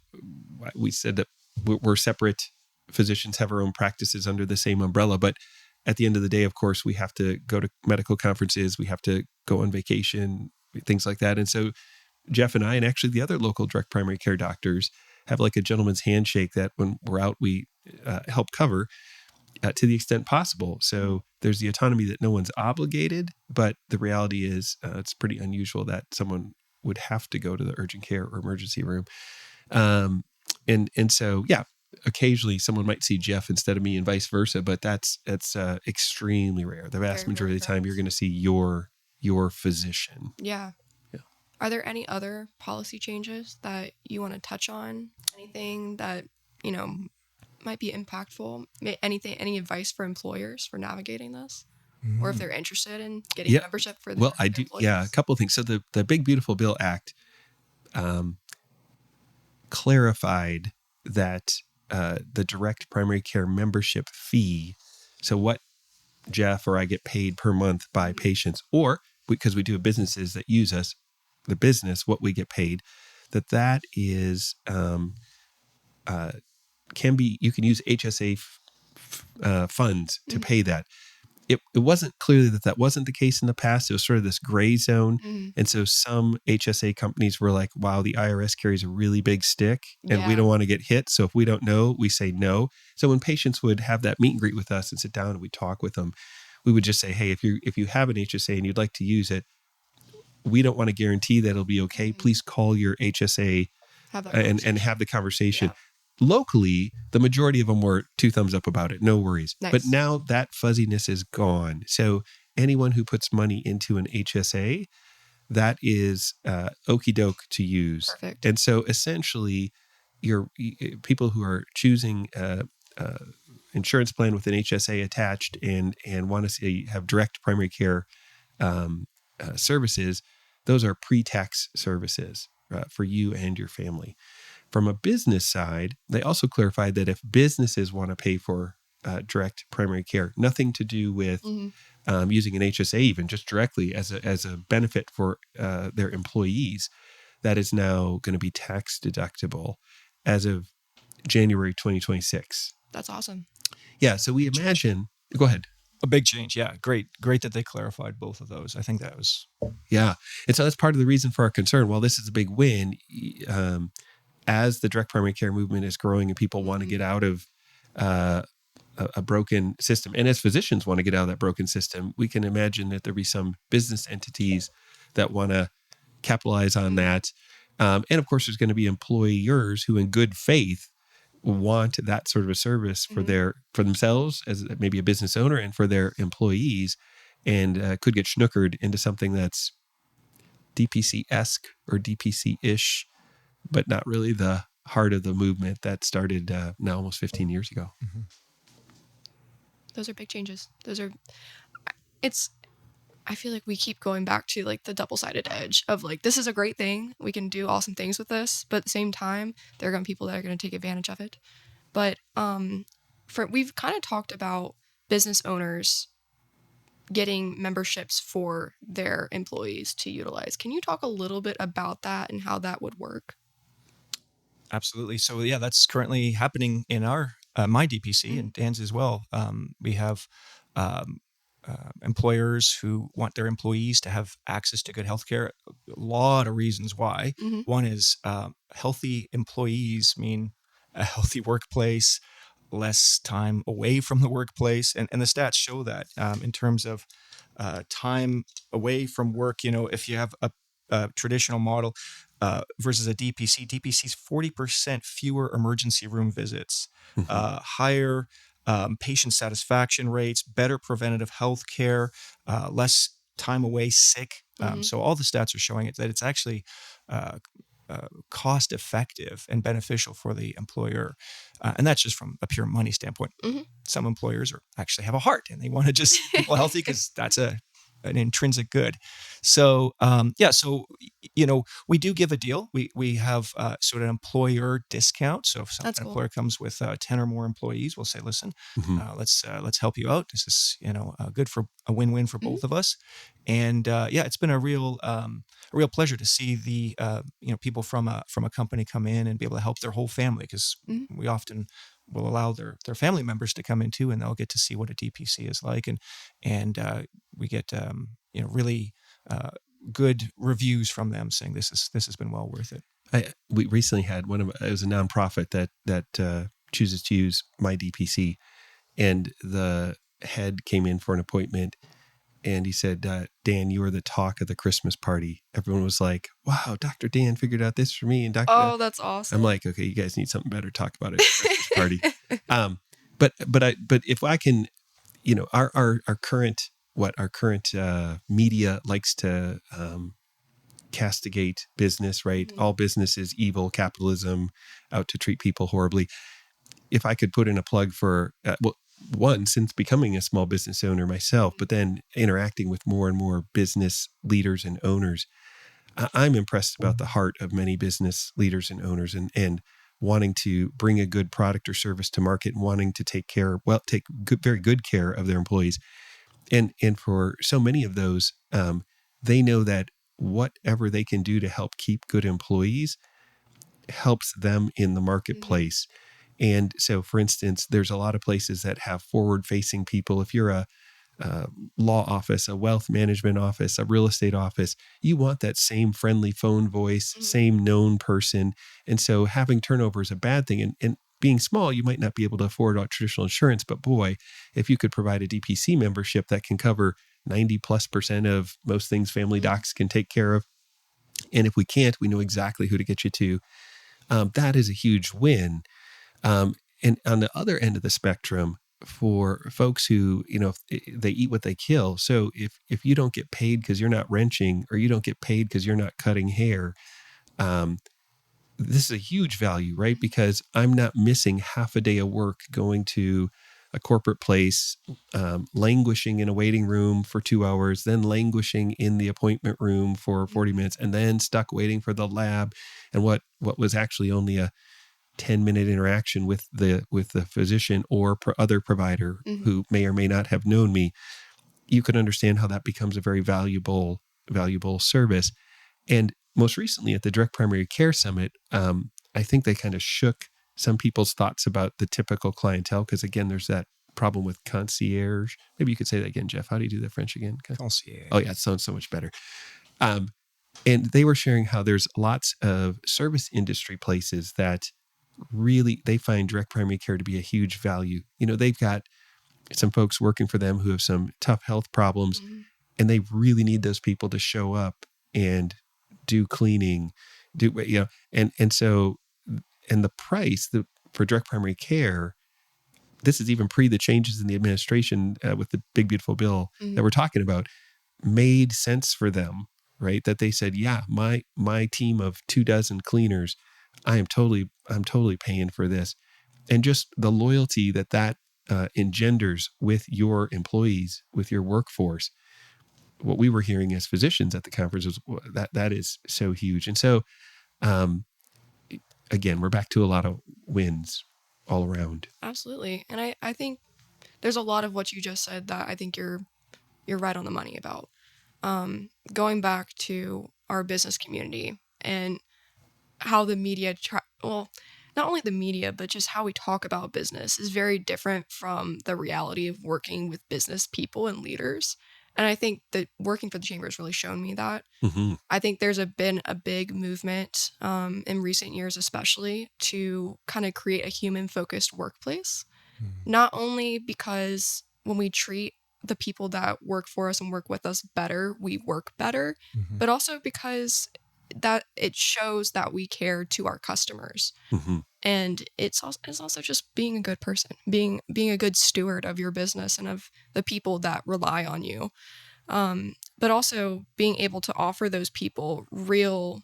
we said that we're separate. Physicians have our own practices under the same umbrella, but at the end of the day, of course, we have to go to medical conferences. We have to go on vacation, things like that. And so Jeff and I, and actually the other local direct primary care doctors, have like a gentleman's handshake that when we're out, we help cover to the extent possible. So there's the autonomy that no one's obligated, but the reality is it's pretty unusual that someone would have to go to the urgent care or emergency room. And so, occasionally someone might see Jeff instead of me and vice versa, but that's extremely rare. The vast majority of the time you're going to see your physician. Yeah. Are there any other policy changes that you want to touch on? Anything that, might be impactful? Any advice for employers for navigating this? Or if they're interested in getting membership for their employees? A couple of things. So the Big Beautiful Bill Act clarified that the direct primary care membership fee, so what Jeff or I get paid per month by patients, or because we do have businesses that use us, the business, what we get paid, that is can be, you can use HSA funds to pay that. It wasn't clearly that wasn't the case in the past. It was sort of this gray zone. And so some HSA companies were like, wow, the IRS carries a really big stick and we don't want to get hit. So if we don't know, we say no. So when patients would have that meet and greet with us and sit down and we talk with them, we would just say, hey, if you have an HSA and you'd like to use it, we don't want to guarantee that it'll be okay. Please call your HSA and have the conversation. Yeah. Locally, the majority of them were 2 thumbs up about it. No worries. Nice. But now that fuzziness is gone. So anyone who puts money into an HSA, that is okie doke to use. Perfect. And so essentially, your people who are choosing insurance plan with an HSA attached and want to have direct primary care services, those are pre-tax services for you and your family. From a business side, they also clarified that if businesses want to pay for direct primary care, nothing to do with using an HSA, even just directly as a benefit for their employees, that is now going to be tax deductible as of January 2026. That's awesome. Yeah. So we imagine, go ahead. A big change. Yeah. Great that they clarified both of those. I think that was. Yeah. And so that's part of the reason for our concern. While this is a big win, as the direct primary care movement is growing and people want to get out of a broken system, and as physicians want to get out of that broken system, we can imagine that there'll be some business entities that want to capitalize on that. And of course, there's going to be employers who in good faith want that sort of a service for themselves as maybe a business owner and for their employees, and could get schnookered into something that's DPC-esque or DPC-ish, but not really the heart of the movement that started now almost 15 years ago. Mm-hmm. Those are big changes. I feel like we keep going back to like the double-sided edge of like, this is a great thing. We can do awesome things with this, but at the same time, there are going to be people that are going to take advantage of it. But we've kind of talked about business owners getting memberships for their employees to utilize. Can you talk a little bit about that and how that would work? Absolutely. So yeah, that's currently happening in our my DPC and Dan's as well. We have employers who want their employees to have access to good healthcare. A lot of reasons why. One is healthy employees mean a healthy workplace, less time away from the workplace, and the stats show that in terms of time away from work. If you have a traditional model versus a DPC's 40% fewer emergency room visits, higher patient satisfaction rates, better preventative health care, less time away sick. So all the stats are showing it that it's actually cost effective and beneficial for the employer. And that's just from a pure money standpoint. Some employers actually have a heart and they want to just keep people healthy because that's an intrinsic good. So, we do give a deal. We have sort of an employer discount. So if an employer comes with 10 or more employees, we'll say, listen, let's help you out. This is, good for a win-win for both of us. And it's been a real pleasure to see the, people from a company come in and be able to help their whole family, because we often will allow their family members to come in too, and they'll get to see what a DPC is like. And we get, really good reviews from them saying this has been well worth it. We recently had it was a nonprofit that chooses to use my DPC, and the head came in for an appointment, and he said, Dan, you are the talk of the Christmas party. Everyone was like, wow, Dr. Dan figured out this for me. And that's awesome. I'm like, okay, you guys need something better to talk about at a Christmas party. But if I can, our current media likes to castigate business, right? All business is evil, capitalism, out to treat people horribly. If I could put in a plug for, one, since becoming a small business owner myself, but then interacting with more and more business leaders and owners, I'm impressed about the heart of many business leaders and owners, and wanting to bring a good product or service to market, and wanting to take very good care of their employees. And for so many of those, they know that whatever they can do to help keep good employees helps them in the marketplace. And so, for instance, there's a lot of places that have forward-facing people. If you're a law office, a wealth management office, a real estate office, you want that same friendly phone voice, same known person. And so having turnover is a bad thing. And being small, you might not be able to afford traditional insurance, but boy, if you could provide a DPC membership that can cover 90+% of most things family docs can take care of. And if we can't, we know exactly who to get you to. That is a huge win. And on the other end of the spectrum, for folks who, they eat what they kill. So if you don't get paid because you're not wrenching, or you don't get paid because you're not cutting hair, this is a huge value, right? Because I'm not missing half a day of work going to a corporate place, languishing in a waiting room for 2 hours, then languishing in the appointment room for 40 minutes, and then stuck waiting for the lab. And what was actually only a 10-minute interaction with the physician or other provider who may or may not have known me, you can understand how that becomes a very valuable service. And most recently at the Direct Primary Care Summit, I think they kind of shook some people's thoughts about the typical clientele, because again, there's that problem with concierge. Maybe you could say that again, Jeff. How do you do that French again? Concierge. Oh yeah, it sounds so much better. And they were sharing how there's lots of service industry places that really, they find direct primary care to be a huge value. They've got some folks working for them who have some tough health problems, and they really need those people to show up and do cleaning, and so, and the price for direct primary care, this is even pre the changes in the administration with the big beautiful bill that we're talking about, made sense for them, right? That they said, yeah, my team of 24 cleaners, I'm totally paying for this. And just the loyalty that engenders with your employees, with your workforce. What we were hearing as physicians at the conference was that is so huge. And so, again, we're back to a lot of wins all around. Absolutely. And I think there's a lot of what you just said that I think you're right on the money about. Going back to our business community and how the media, not only the media, but just how we talk about business is very different from the reality of working with business people and leaders. And I think that working for the chamber has really shown me that. I think there's been a big movement in recent years, especially, to kind of create a human-focused workplace. Not only because when we treat the people that work for us and work with us better, we work better, but also because that it shows that we care to our customers. And it's also just being a good person, being a good steward of your business and of the people that rely on you. But also being able to offer those people real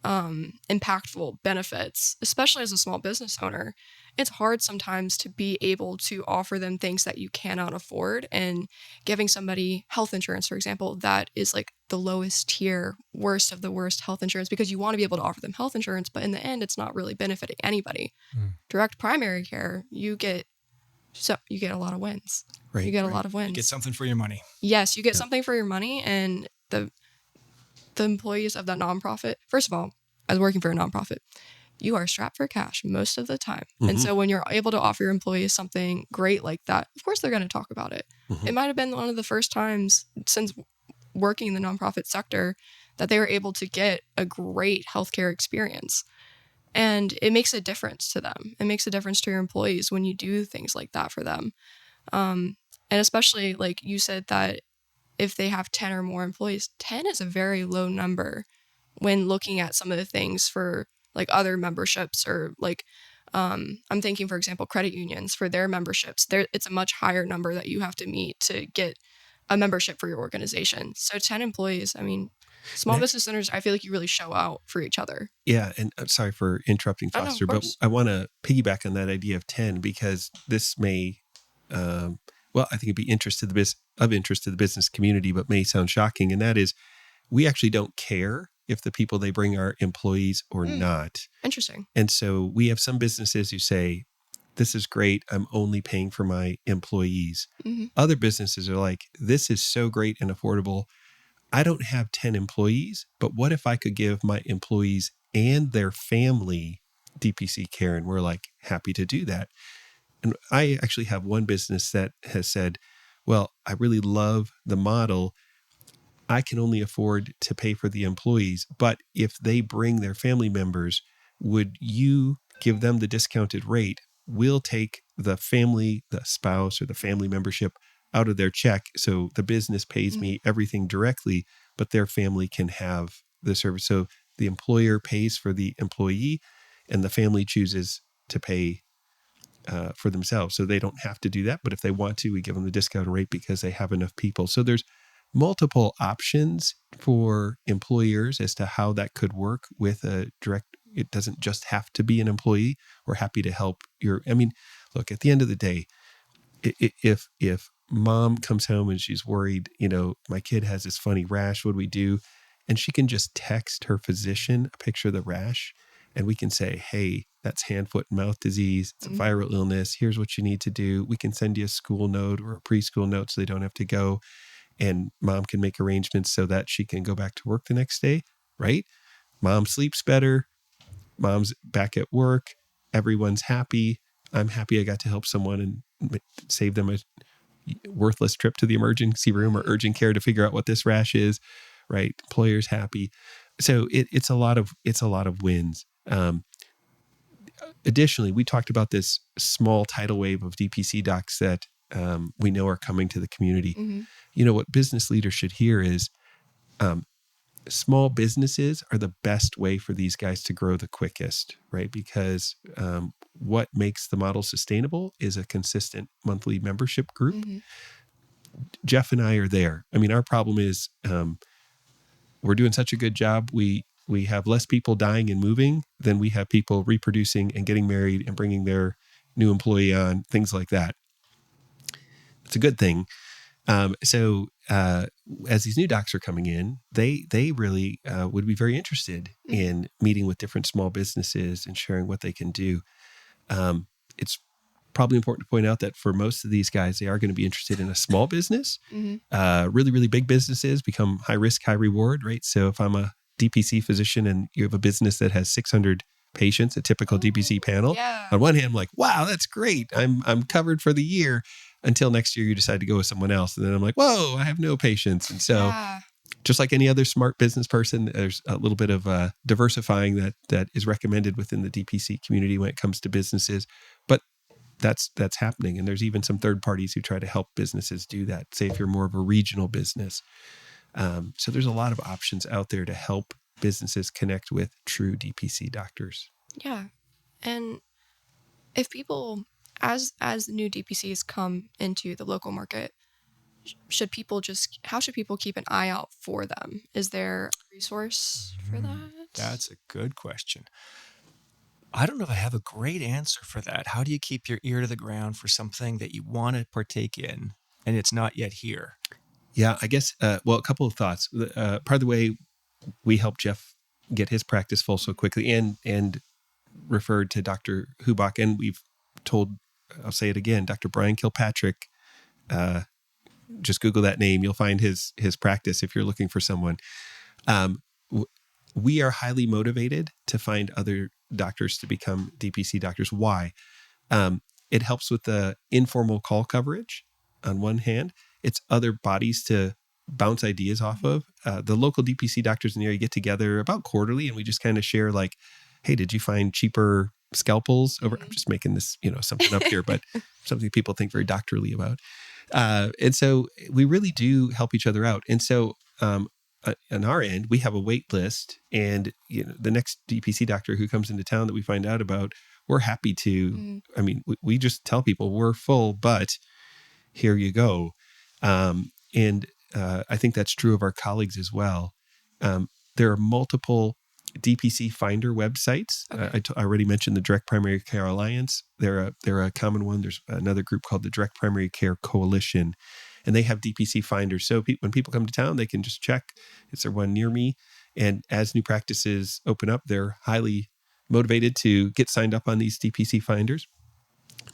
impactful benefits, especially as a small business owner. It's hard sometimes to be able to offer them things that you cannot afford, and giving somebody health insurance, for example, that is like the lowest tier, worst of the worst health insurance, because you want to be able to offer them health insurance, but in the end, it's not really benefiting anybody. Direct primary care, you get a lot of wins. Right. You get a lot of wins. You get something for your money. Yes, you get something for your money, and the employees of that nonprofit, first of all, as working for a nonprofit, you are strapped for cash most of the time. And so when you're able to offer your employees something great like that, of course they're going to talk about it. It might have been one of the first times since working in the nonprofit sector that they were able to get a great healthcare experience. And it makes a difference to them. It makes a difference to your employees when you do things like that for them. And especially, like you said, that if they have 10 or more employees, 10 is a very low number when looking at some of the things for like other memberships, or like I'm thinking, for example, credit unions for their memberships. It's a much higher number that you have to meet to get a membership for your organization. So 10 employees, I mean, small business owners, I feel like you really show out for each other. Yeah. And I'm sorry for interrupting, Foster, but I want to piggyback on that idea of 10, because this may, I think it'd be of interest to the business community, but may sound shocking. And that is, we actually don't care if the people they bring are employees or not. Interesting. And so we have some businesses who say, this is great. I'm only paying for my employees. Mm-hmm. Other businesses are like, this is so great and affordable. I don't have 10 employees, but what if I could give my employees and their family DPC care? And we're like, happy to do that. And I actually have one business that has said, well, I really love the model. I can only afford to pay for the employees, but if they bring their family members, would you give them the discounted rate? We'll take the family, the spouse or the family membership out of their check. So the business pays me everything directly, but their family can have the service. So the employer pays for the employee and the family chooses to pay for themselves. So they don't have to do that. But if they want to, we give them the discount rate because they have enough people. So there's multiple options for employers as to how that could work with a direct. It doesn't just have to be an employee. We're happy to help look, at the end of the day, if mom comes home and she's worried, my kid has this funny rash, what do we do? And she can just text her physician a picture of the rash. And we can say, hey, that's hand, foot, and mouth disease. It's a viral illness. Here's what you need to do. We can send you a school note or a preschool note so they don't have to go. And mom can make arrangements so that she can go back to work the next day, right? Mom sleeps better. Mom's back at work. Everyone's happy. I'm happy I got to help someone and save them a worthless trip to the emergency room or urgent care to figure out what this rash is, right? Employer's happy. So it's a lot of wins. Additionally, we talked about this small tidal wave of DPC docs that we know are coming to the community. What business leaders should hear is small businesses are the best way for these guys to grow the quickest, right? Because what makes the model sustainable is a consistent monthly membership group. Jeff and I are there. Our problem is we're doing such a good job. We have less people dying and moving than we have people reproducing and getting married and bringing their new employee on, things like that. It's a good thing. So as these new docs are coming in, they really would be very interested in meeting with different small businesses and sharing what they can do. It's probably important to point out that for most of these guys, they are going to be interested in a small business. Really, really big businesses become high risk, high reward, right? So if I'm a DPC physician and you have a business that has 600 patients, a typical DPC panel, on one hand, I'm like, wow, that's great. I'm covered for the year. Until next year, you decide to go with someone else. And then I'm like, whoa, I have no patience. And so just like any other smart business person, there's a little bit of diversifying that is recommended within the DPC community when it comes to businesses. But that's happening. And there's even some third parties who try to help businesses do that, say if you're more of a regional business. So there's a lot of options out there to help businesses connect with true DPC doctors. Yeah. And if people, as new DPCs come into the local market, how should people keep an eye out for them? Is there a resource for that? That's a good question. I don't know if I have a great answer for that. How do you keep your ear to the ground for something that you want to partake in and it's not yet here? Yeah, I guess, a couple of thoughts. Part of the way we helped Jeff get his practice full so quickly and referred to Dr. Hubach, and we've told, I'll say it again, Dr. Brian Kilpatrick, just Google that name. You'll find his practice if you're looking for someone. We are highly motivated to find other doctors to become DPC doctors. Why? It helps with the informal call coverage on one hand. It's other bodies to bounce ideas off of. The local DPC doctors in the area get together about quarterly, and we just kind of share like, hey, did you find cheaper scalpels over? I'm just making this, something up here, but something people think very doctorally about. And so we really do help each other out. And so on our end, we have a wait list, and the next DPC doctor who comes into town that we find out about, we're happy to. We just tell people we're full, but here you go. And I think that's true of our colleagues as well. There are multiple DPC finder websites. Okay. I already mentioned the Direct Primary Care Alliance. They're a common one. There's another group called the Direct Primary Care Coalition, and they have DPC finders. So when people come to town, they can just check, is there one near me? And as new practices open up, they're highly motivated to get signed up on these DPC finders.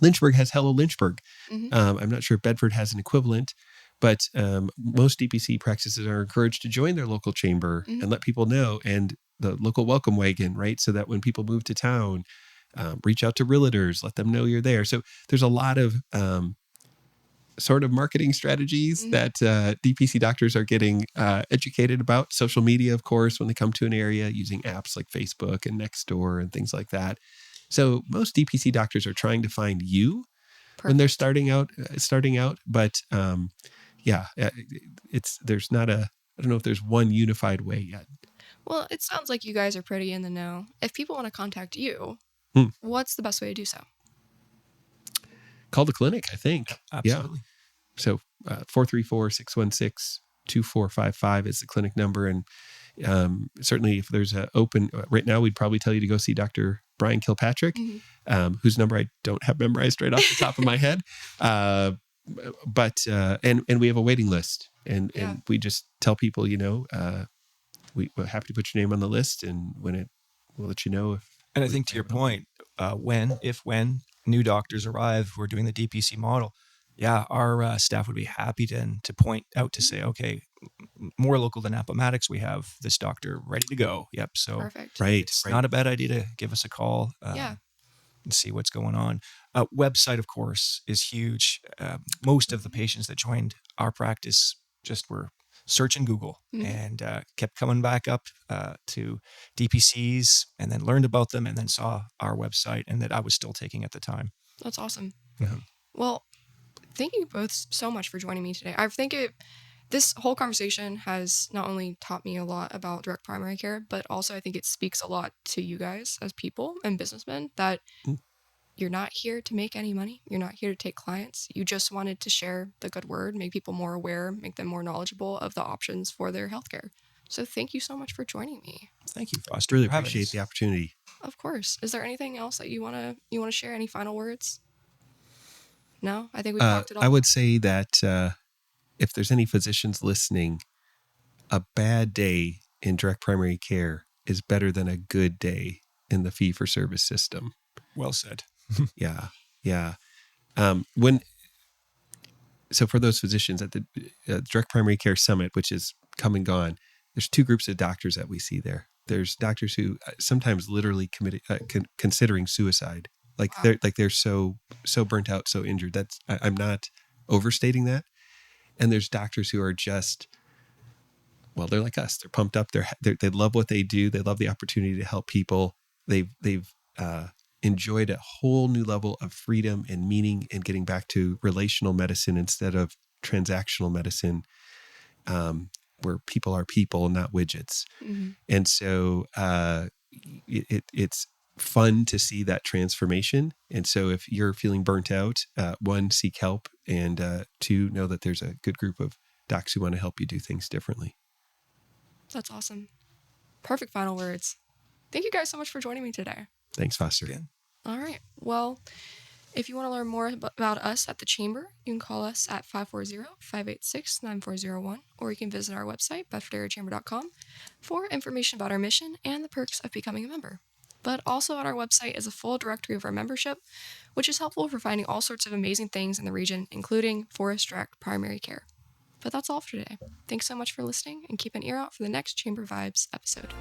Lynchburg has Hello Lynchburg. I'm not sure if Bedford has an equivalent, but most DPC practices are encouraged to join their local chamber and let people know, and the local welcome wagon, right? So that when people move to town, reach out to realtors, let them know you're there. So there's a lot of sort of marketing strategies that DPC doctors are getting educated about. Social media, of course, when they come to an area, using apps like Facebook and Nextdoor and things like that. So most DPC doctors are trying to find you when they're starting out. But there's not I don't know if there's one unified way yet. Well, it sounds like you guys are pretty in the know. If people want to contact you, what's the best way to do so? Call the clinic, I think. Absolutely. Yeah. So 434-616-2455 is the clinic number. And certainly if there's an open, right now, we'd probably tell you to go see Dr. Brian Kilpatrick, whose number I don't have memorized right off the top of my head. But we have a waiting list. And we just tell people, we're happy to put your name on the list. And we'll let you know if. And I think to your point, when new doctors arrive who are doing the DPC model, our staff would be happy to point out to say, okay, more local than Appomattox, we have this doctor ready to go. Yep. So perfect. It's not a bad idea to give us a call and see what's going on. Website, of course, is huge. Most of the patients that joined our practice just were searching Google and kept coming back up to DPCs and then learned about them and then saw our website and that I was still taking at the time. That's awesome. Yeah. Well, thank you both so much for joining me today. I think this whole conversation has not only taught me a lot about direct primary care, but also I think it speaks a lot to you guys as people and businessmen that you're not here to make any money. You're not here to take clients. You just wanted to share the good word, make people more aware, make them more knowledgeable of the options for their healthcare. So thank you so much for joining me. Thank you, Foster. Really appreciate the opportunity. Of course. Is there anything else that you want to share? Any final words? No, I think we talked it all. I would say that if there's any physicians listening, a bad day in direct primary care is better than a good day in the fee-for-service system. Well said. Yeah. So for those physicians at the Direct Primary Care Summit, which is come and gone, there's two groups of doctors that we see there. There's doctors who sometimes literally considering suicide. They're so burnt out, so injured. I'm not overstating that. And there's doctors who are just, they're like us. They're pumped up. They love what they do. They love the opportunity to help people. They've enjoyed a whole new level of freedom and meaning in getting back to relational medicine instead of transactional medicine, where people are people, not widgets. And so it's fun to see that transformation. And so if you're feeling burnt out, one, seek help, and two, know that there's a good group of docs who want to help you do things differently. That's awesome. Perfect final words. Thank you guys so much for joining me today. Thanks, Foster. Again. All right. Well, if you want to learn more about us at the Chamber, you can call us at 540-586-9401, or you can visit our website, bedfordareachamber.com, for information about our mission and the perks of becoming a member. But also on our website is a full directory of our membership, which is helpful for finding all sorts of amazing things in the region, including Forest Direct Primary Care. But that's all for today. Thanks so much for listening, and keep an ear out for the next Chamber Vibes episode.